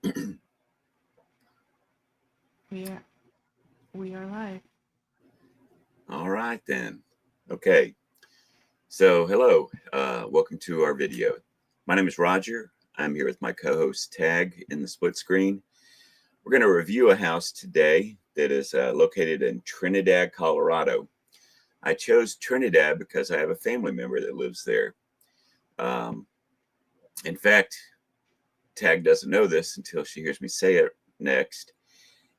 We are, we are live. All right then. Okay. So hello. Welcome to our video. My name is Roger. I'm here with my co-host Tagg in the split screen. We're going to review a house today that is located in Trinidad, Colorado. I chose Trinidad because I have a family member that lives there. Um, in fact, Tagg doesn't know this until she hears me say it next.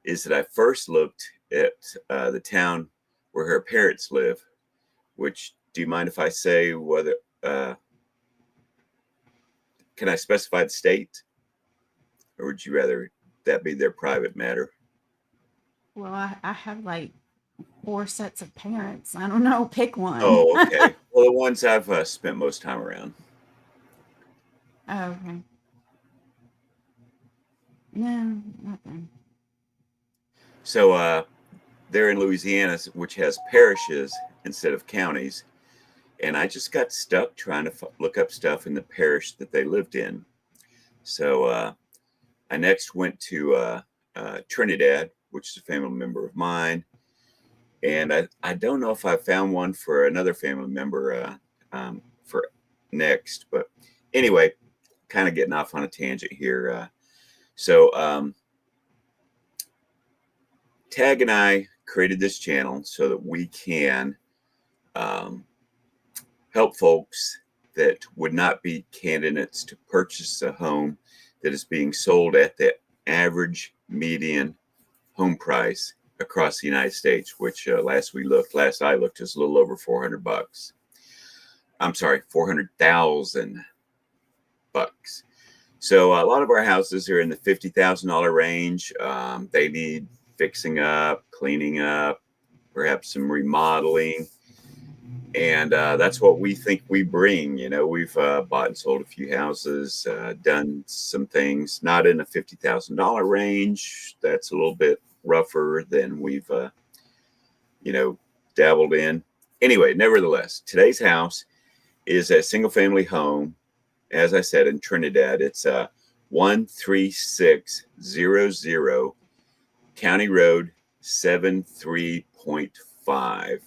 Is that I first looked at the town where her parents live. Which, do you mind if I say whether, can I specify the state? Or would you rather that be their private matter? Well, I have like four sets of parents. I don't know. Pick one. Oh, okay. Well, the ones I've spent most time around. Okay. No, nothing. So they're in Louisiana, which has parishes instead of counties. And I just got stuck trying to look up stuff in the parish that they lived in. So I next went to Trinidad, which is a family member of mine. And I don't know if I found one for another family member for next, but anyway, kind of getting off on a tangent here. So Tagg and I created this channel so that we can um, help folks that would not be candidates to purchase a home that is being sold at the average median home price across the United States, which last I looked, is a little over $400. I'm sorry, 400,000 bucks. So a lot of our houses are in the $50,000 range. They need fixing up, cleaning up, perhaps some remodeling. And that's what we think we bring. You know, we've bought and sold a few houses, done some things not in the $50,000 range. That's a little bit rougher than we've, dabbled in. Anyway, nevertheless, today's house is a single family home. As I said, in Trinidad, it's 13600 County Road 73.5.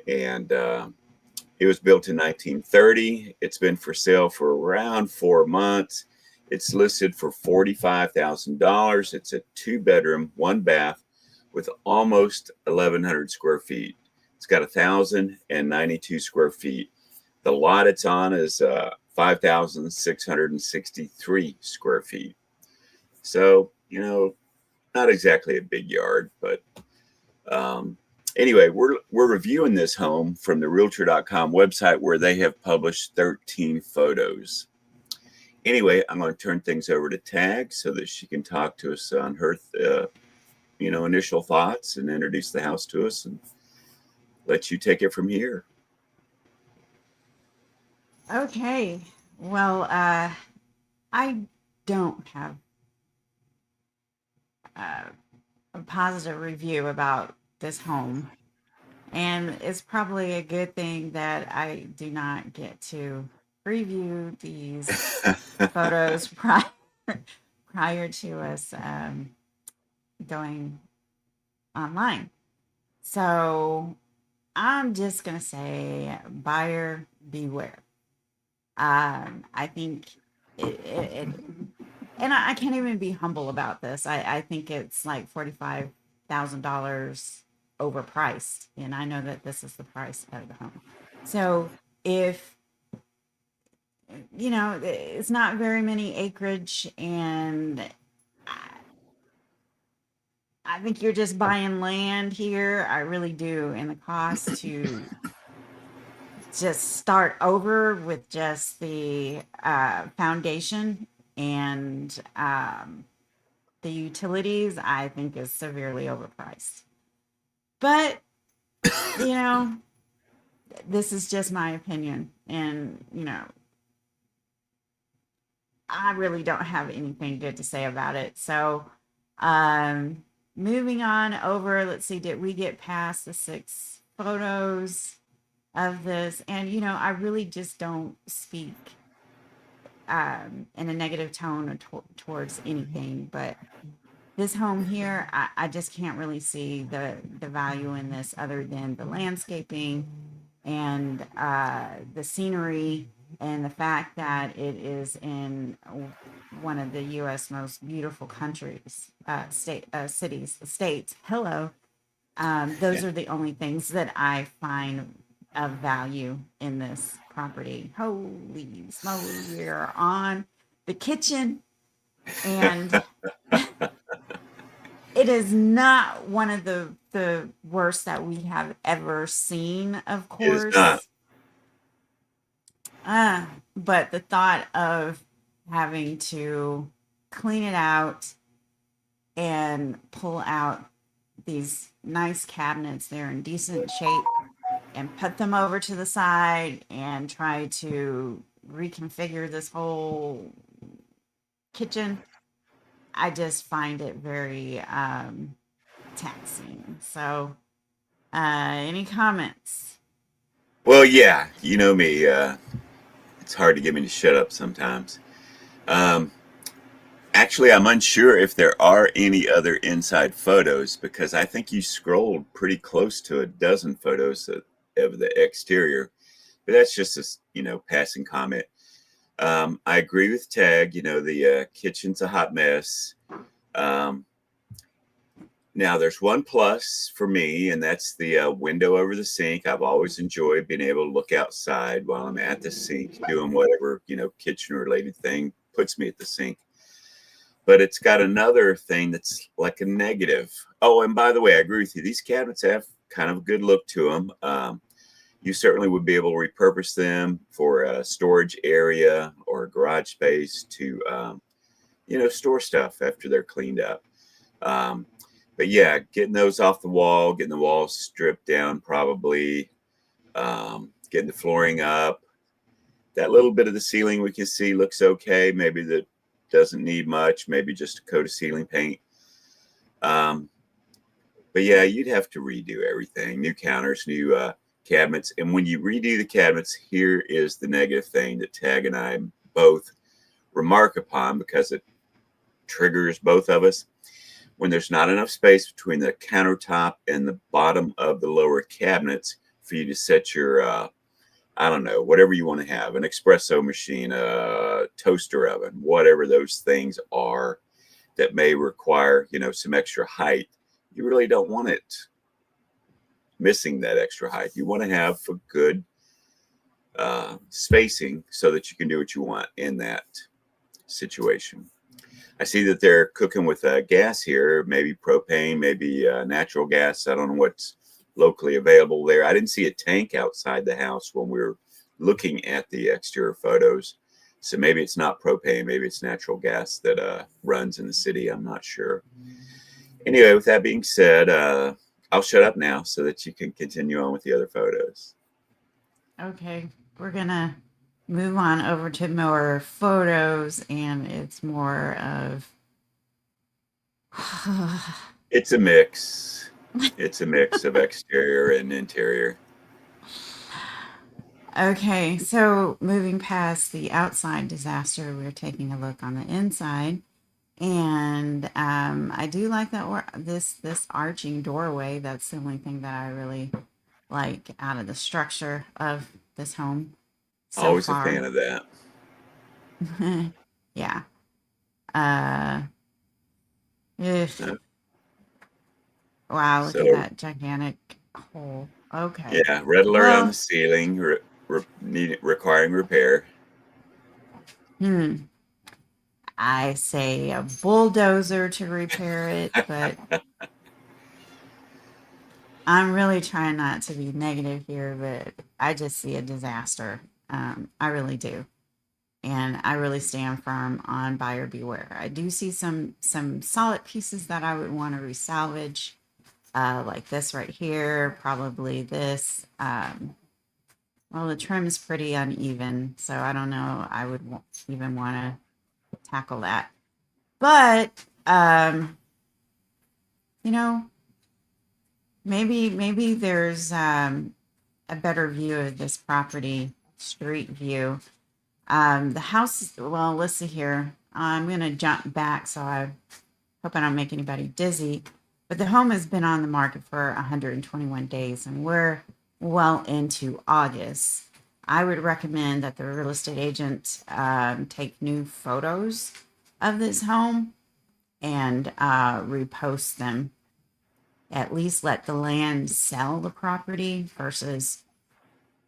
And it was built in 1930. It's been for sale for around 4 months. It's listed for $45,000. It's a 2 bedroom, 1 bath with almost 1,100 square feet. It's got 1,092 square feet. The lot it's on is 5,663 square feet. So, not exactly a big yard, but anyway, we're reviewing this home from the realtor.com website where they have published 13 photos. Anyway, I'm going to turn things over to Tagg so that she can talk to us on her initial thoughts and introduce the house to us and let you take it from here. Okay. Well, I don't have uh, a positive review about this home. And it's probably a good thing that I do not get to preview these photos prior to us going online. So I'm just going to say buyer beware. I think and I can't even be humble about this. I think it's like $45,000 overpriced. And I know that this is the price of the home. So if, it's not very many acreage and I think you're just buying land here. I really do. And the cost to just start over with just the foundation and the utilities, I think is severely overpriced. But, you know, this is just my opinion. And, I really don't have anything good to say about it. So, moving on over, let's see, did we get past the 6 photos of this? And, I really just don't speak in a negative tone or towards anything, but this home here, I just can't really see the value in this other than the landscaping and the scenery and the fact that it is in one of the U.S. most beautiful countries, states. Hello. Yeah. Those are the only things that I find of value in this property. Holy smoly, we are on the kitchen, and it is not one of the worst that we have ever seen, of It is not. course. But the thought of having to clean it out and pull out these nice cabinets, they're in decent shape, and put them over to the side and try to reconfigure this whole kitchen, I just find it very taxing. So, any comments? Well, yeah, you know me. It's hard to get me to shut up sometimes. Um, Actually, I'm unsure if there are any other inside photos because I think you scrolled pretty close to a dozen photos of the exterior. But that's just a passing comment. I agree with Tagg. The kitchen's a hot mess. Um, Now, there's one plus for me, and that's the window over the sink. I've always enjoyed being able to look outside while I'm at the sink doing whatever, kitchen related thing puts me at the sink. But it's got another thing that's like a negative. Oh, and by the way, I agree with you. These cabinets have kind of a good look to them. You certainly would be able to repurpose them for a storage area or a garage space to, store stuff after they're cleaned up. Um, but yeah, getting those off the wall, getting the walls stripped down, probably getting the flooring up. That little bit of the ceiling we can see looks okay. Maybe that doesn't need much. Maybe just a coat of ceiling paint. Um, but yeah, you'd have to redo everything. New counters, new cabinets. And when you redo the cabinets, here is the negative thing that Tagg and I both remark upon because it triggers both of us. When there's not enough space between the countertop and the bottom of the lower cabinets for you to set your, I don't know, whatever you want to have, an espresso machine, a toaster oven, whatever those things are that may require, some extra height. You really don't want it missing that extra height. You want to have a good spacing so that you can do what you want in that situation. I see that they're cooking with gas here, maybe propane, maybe natural gas. I don't know what's locally available there. I didn't see a tank outside the house when we were looking at the exterior photos. So maybe it's not propane, maybe it's natural gas that runs in the city. I'm not sure. Anyway, with that being said, I'll shut up now so that you can continue on with the other photos. Okay, we're gonna move on over to more photos, and it's more of. It's a mix. It's a mix of exterior and interior. Okay, so moving past the outside disaster, we're taking a look on the inside, and I do like that this arching doorway. That's the only thing that I really like out of the structure of this home so Always a fan far. of that. Yeah. Uh, ugh. Uh, Wow, look at So that gigantic hole. Okay. yeah, red alert on the Well, ceiling, requiring repair. hmm. I say a bulldozer to repair it, but I'm really trying not to be negative here, but I just see a disaster. I really do. And I really stand firm on buyer beware. I do see some solid pieces that I would want to resalvage, like this right here, probably this. Well, the trim is pretty uneven, so I don't know. I would even want to tackle that. But you know, maybe there's a better view of this property, street view. The house, well, let's see here. I'm going to jump back, so I hope I don't make anybody dizzy. But the home has been on the market for 121 days, and we're well into August. I would recommend that the real estate agent take new photos of this home and repost them. At least let the land sell the property versus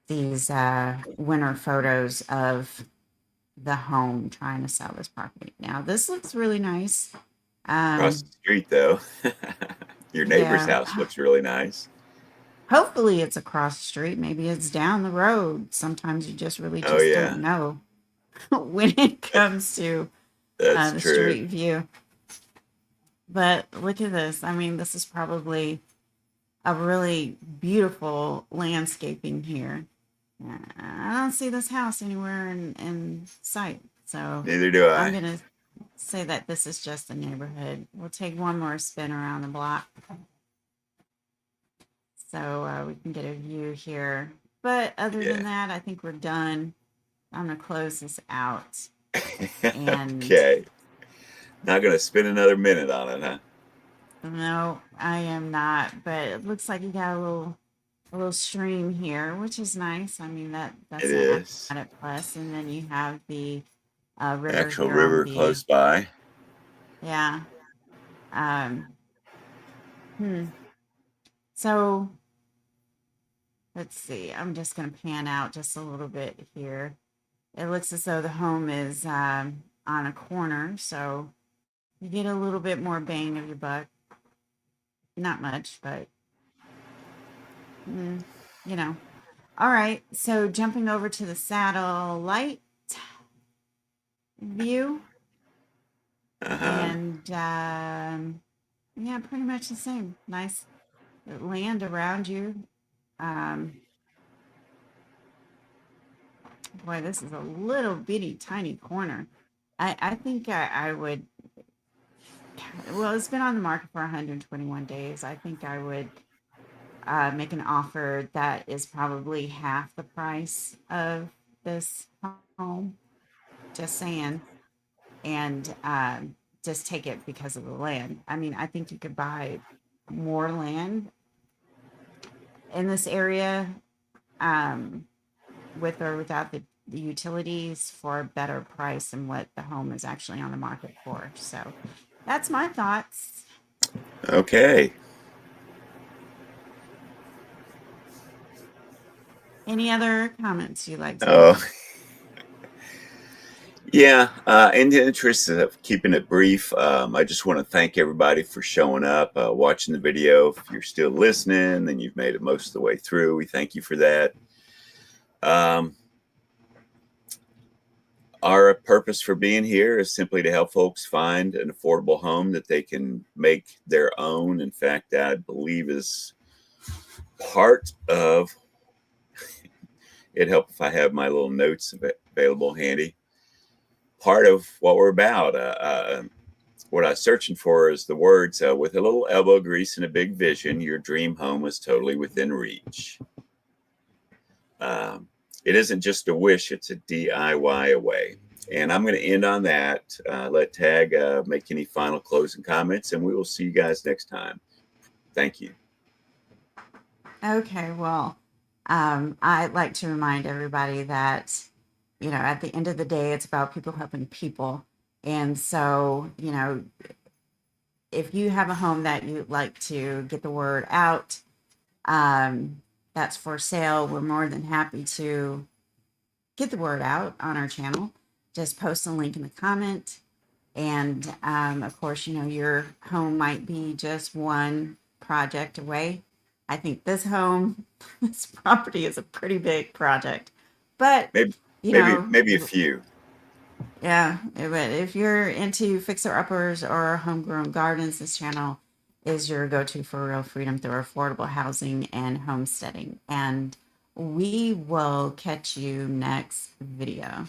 these winter photos of the home trying to sell this property. Now, this looks really nice. Across Um, the street, though, your neighbor's yeah, house looks really nice. hopefully it's across the street. Maybe it's down the road. Sometimes you just really Oh, just don't yeah, know when it comes to that's the true. street view. But look at this. I mean, this is probably a really beautiful landscaping here. I don't see this house anywhere in sight. So Neither do I'm I. going to say that this is just a neighborhood. We'll take one more spin around the block so we can get a view here. But other than Yeah. that, I think we're done. I'm going to close this out. And Okay. Not gonna spend another minute on it, huh? no, I am not. But it looks like you got a little stream here, which is nice. I mean It that's an is. added plus. And then you have the river Actual here on river the close by. yeah. Um, hmm. So let's see. I'm just going to pan out just a little bit here. It looks as though the home is on a corner, so you get a little bit more bang of your buck. Not much, but mm, you know. All right. So jumping over to the satellite view, Uh-huh. and yeah, pretty much the same. Nice land around you. Um, Boy, this is a little bitty tiny corner. I think I would, well, it's been on the market for 121 days. I think I would make an offer that is probably half the price of this home. Just saying. And just take it because of the land. I mean, I think you could buy more land in this area um, with or without the utilities for a better price than what the home is actually on the market for. So that's my thoughts. Okay. Any other comments you'd like to Oh, make? yeah. In the interest of keeping it brief, I just want to thank everybody for showing up, watching the video. If you're still listening and you've made it most of the way through, we thank you for that. Um, our purpose for being here is simply to help folks find an affordable home that they can make their own. In fact, I believe is part of it. Help if I have my little notes available handy. Part of what we're about. What I was searching for is the words with a little elbow grease and a big vision, your dream home is totally within reach. Um, it isn't just a wish, it's a DIY away. And I'm going to end on that. Let Tagg make any final closing comments, and we will see you guys next time. Thank you. Okay, well, I'd like to remind everybody that, at the end of the day, it's about people helping people. And so, if you have a home that you'd like to get the word out, um, that's for sale, we're more than happy to get the word out on our channel. Just post a link in the comment. And of course, your home might be just one project away. I think this home, this property is a pretty big project. But, Maybe, you maybe, know, maybe a few. yeah, but if you're into fixer uppers or homegrown gardens, this channel is your go-to for real freedom through affordable housing and homesteading. And we will catch you next video.